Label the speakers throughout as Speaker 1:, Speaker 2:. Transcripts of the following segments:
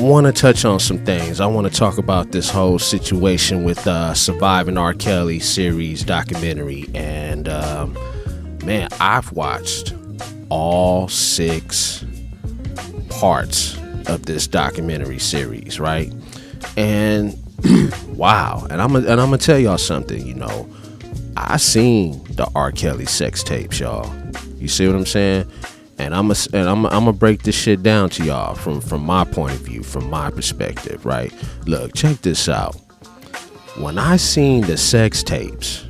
Speaker 1: want to touch on some things. I want to talk about this whole situation with Surviving R.Kelly series documentary. And man, I've watched all 6 parts of this documentary series, right? And wow. And I'm gonna tell y'all something. You know, I seen the R. Kelly sex tapes, y'all. You see what I'm saying? And I'm gonna break this shit down to y'all from my point of view, from my perspective, right? Look, check this out. When I seen the sex tapes,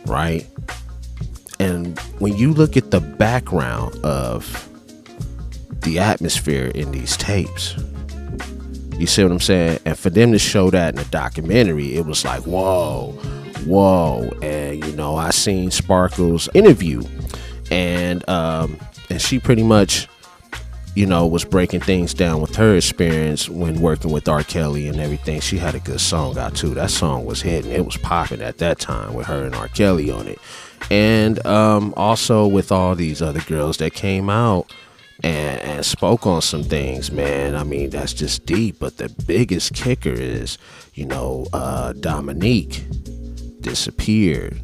Speaker 1: right? And when you look at the background of the atmosphere in these tapes, you see what I'm saying? And for them to show that in the documentary, it was like, whoa. And, you know, I seen Sparkle's interview, and she pretty much, you know, was breaking things down with her experience when working with R. Kelly and everything. She had a good song out too. That song was hitting. It was popping at that time with her and R. Kelly on it. And also with all these other girls that came out and spoke on some things, man. I mean, that's just deep. But the biggest kicker is, you know, Dominique disappeared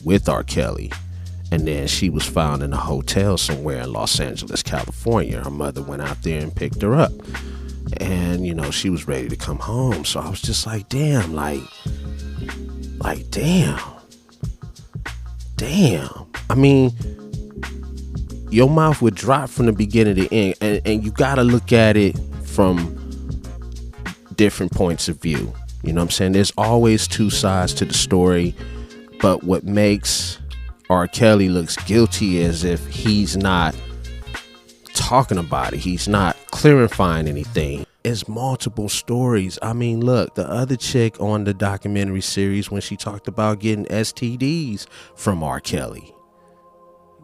Speaker 1: with R. Kelly. And then she was found in a hotel somewhere in Los Angeles, California. Her mother went out there and picked her up. And, you know, she was ready to come home. So I was just like, damn, damn. I mean, your mouth would drop from the beginning to the end. And you got to look at it from different points of view. You know what I'm saying? There's always 2 sides to the story. But what makes R. Kelly looks guilty as if he's not talking about it. He's not clarifying anything. It's multiple stories. I mean, look, the other chick on the documentary series, when she talked about getting STDs from R. Kelly.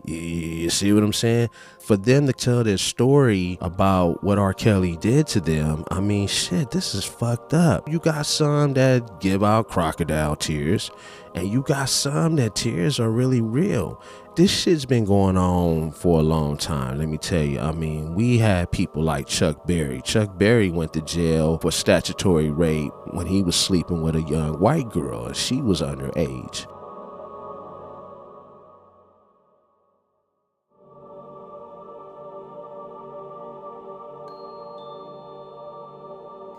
Speaker 1: You see what I'm saying? For them to tell their story about what R. Kelly did to them, I mean, shit, this is fucked up. You got some that give out crocodile tears, and you got some that tears are really real. This shit's been going on for a long time, let me tell you. I mean, we had people like Chuck Berry. Chuck Berry went to jail for statutory rape when he was sleeping with a young white girl, and she was underage.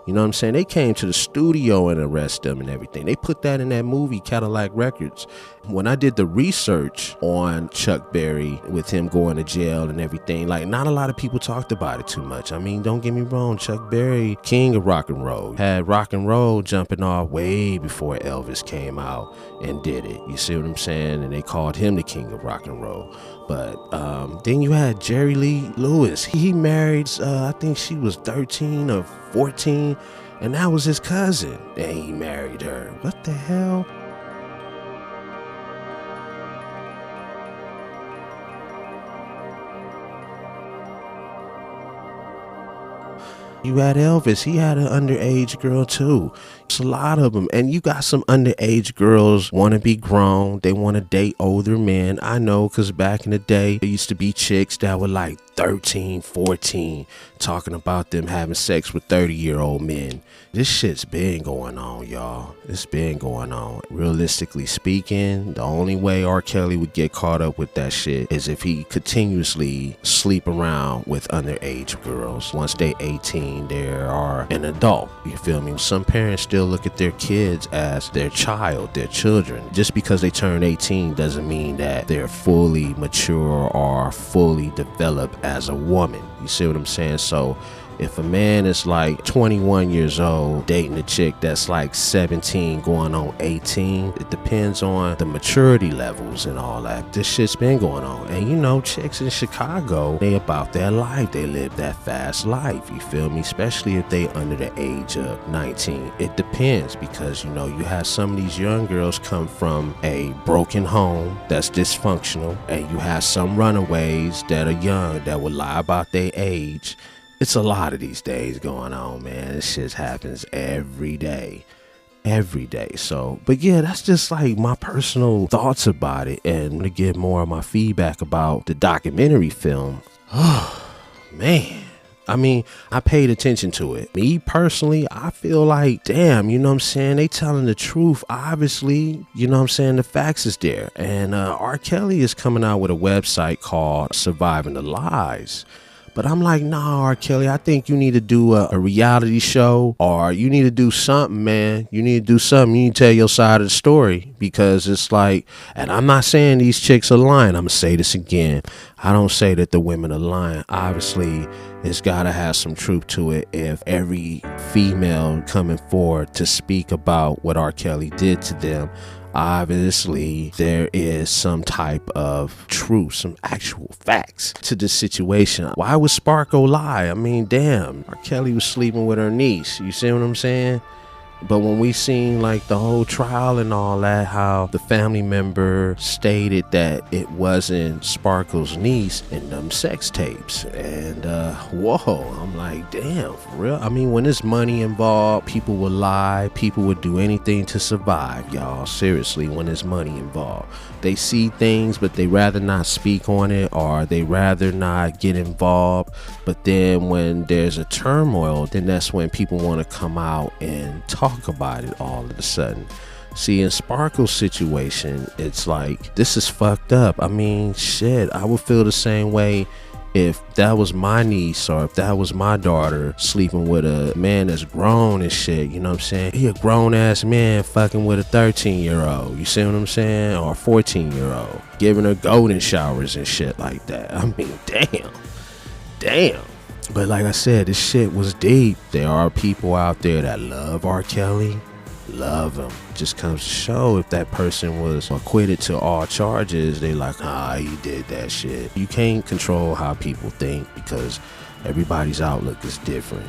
Speaker 1: You know what I'm saying? They came to the studio and arrested them and everything. They put that in that movie, Cadillac Records. When I did the research on Chuck Berry with him going to jail and everything, like, not a lot of people talked about it too much. I mean, don't get me wrong. Chuck Berry, king of rock and roll, had rock and roll jumping off way before Elvis came out and did it. You see what I'm saying? And they called him the king of rock and roll. But then you had Jerry Lee Lewis. He married, I think she was 13 or 14, and that was his cousin. And he married her. What the hell? You had Elvis. He had an underage girl too. It's a lot of them. And you got some underage girls want to be grown. They want to date older men. I know, because back in the day, there used to be chicks that were like 13, 14, talking about them having sex with 30-year-old men. This shit's been going on, y'all. It's been going on. Realistically speaking, the only way R. Kelly would get caught up with that shit is if he continuously sleep around with underage girls. Once they 18, they are an adult. You feel me? Some parents still look at their kids as their child, their children. Just because they turn 18 doesn't mean that they're fully mature or fully developed as a woman. You see what I'm saying? So if a man is like 21 years old dating a chick that's like 17 going on 18, it depends on the maturity levels and all that. This shit's been going on. And you know, chicks in Chicago, they about their life. They live that fast life. You feel me? Especially if they under the age of 19. It depends, because you know, you have some of these young girls come from a broken home that's dysfunctional, and you have some runaways that are young that will lie about their age. It's a lot of these days going on, man. This shit happens every day. So, but yeah, that's just like my personal thoughts about it. And to give more of my feedback about the documentary film. Oh, man. I mean, I paid attention to it. Me personally, I feel like, damn, you know what I'm saying? They telling the truth. Obviously, you know what I'm saying? The facts is there. And R. Kelly is coming out with a website called Surviving the Lies. But I'm like, nah, R. Kelly, I think you need to do a reality show, or you need to do something, man. You need to do something. You need to tell your side of the story, because it's like, and I'm not saying these chicks are lying. I'm going to say this again. I don't say that the women are lying. Obviously, it's got to have some truth to it if every female coming forward to speak about what R. Kelly did to them, obviously there is some type of truth, some actual facts to this situation. Why would Sparkle lie? I mean, damn, R. Kelly was sleeping with her niece. You see what I'm saying? But when we seen like the whole trial and all that, how the family member stated that it wasn't Sparkle's niece in them sex tapes, and whoa, I'm like, damn, for real? I mean, when there's money involved, people will lie, people would do anything to survive, y'all. Seriously, when there's money involved, they see things but they rather not speak on it, or they rather not get involved. But then when there's a turmoil, then that's when people want to come out and talk about it all of a sudden. See, in Sparkle's situation, it's like, this is fucked up. I mean, shit, I would feel the same way if that was my niece, or if that was my daughter sleeping with a man that's grown and shit. You know what I'm saying? He a grown ass man fucking with a 13-year-old. You see what I'm saying? Or a 14-year-old, giving her golden showers and shit like that. I mean, damn. But like I said, this shit was deep. There are people out there that love R. Kelly, love him. Just comes to show, if that person was acquitted to all charges, they like, he did that shit. You can't control how people think, because everybody's outlook is different.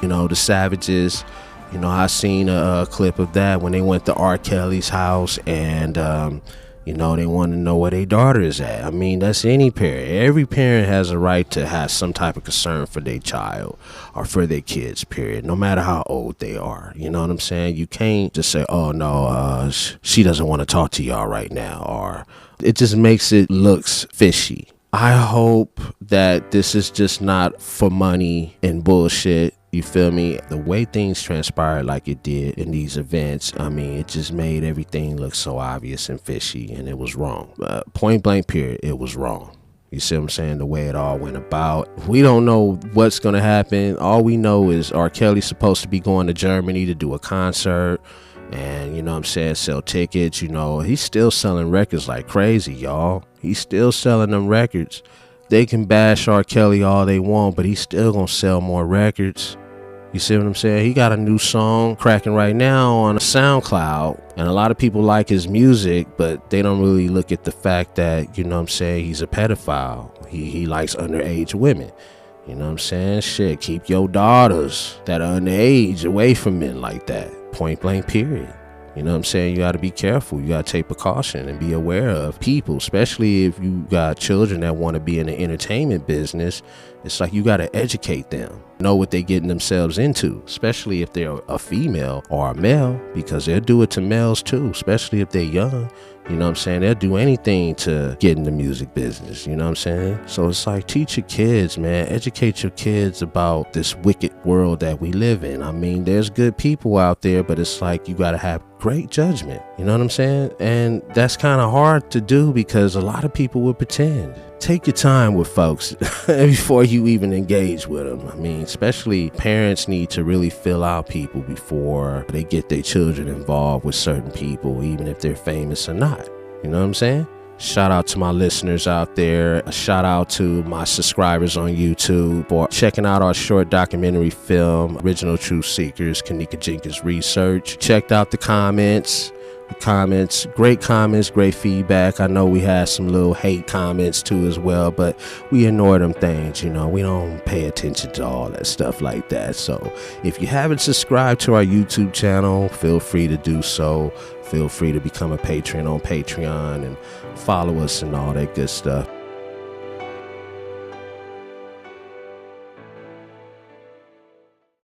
Speaker 1: You know, the Savages, you know, I seen a clip of that when they went to R. Kelly's house, and you know, they want to know where their daughter is at. I mean, that's any parent. Every parent has a right to have some type of concern for their child or for their kids, period, no matter how old they are. You know what I'm saying? You can't just say, oh no, she doesn't want to talk to y'all right now, or it just makes it looks fishy. I hope that this is just not for money and bullshit. You feel me? The way things transpired like it did in these events, I mean, it just made everything look so obvious and fishy, and it was wrong. Point blank period, it was wrong. You see what I'm saying? The way it all went about. We don't know what's going to happen. All we know is R. Kelly's supposed to be going to Germany to do a concert, and, you know what I'm saying, sell tickets. You know, he's still selling records like crazy, y'all. He's still selling them records. They can bash R. Kelly all they want, but he's still gonna sell more records. You see what I'm saying? He got a new song cracking right now on SoundCloud, and a lot of people like his music, but they don't really look at the fact that, you know what I'm saying, he's a pedophile. He likes underage women. You know what I'm saying? Shit, keep your daughters that are underage away from men like that. Point blank period. You know what I'm saying? You got to be careful. You got to take precaution and be aware of people, especially if you got children that want to be in the entertainment business. It's like you got to educate them, know what they're getting themselves into, especially if they're a female or a male, because they'll do it to males too, especially if they're young. You know what I'm saying? They'll do anything to get in the music business. You know what I'm saying? So it's like, teach your kids, man. Educate your kids about this wicked world that we live in. I mean, there's good people out there, but it's like you got to have great judgment. You know what I'm saying? And that's kind of hard to do because a lot of people will pretend. Take your time with folks before you even engage with them. I mean, especially parents need to really fill out people before they get their children involved with certain people, even if they're famous or not. You know what I'm saying? Shout out to my listeners out there. A shout out to my subscribers on YouTube for checking out our short documentary film, Original Truth Seekers, Kanika Jenkins Research. Checked out the comments. Great comments, great feedback. I know we had some little hate comments too as well, but we ignore them things. You know, we don't pay attention to all that stuff like that. So if you haven't subscribed to our YouTube channel, feel free to do so. Feel free to become a patron on Patreon and follow us and all that good stuff.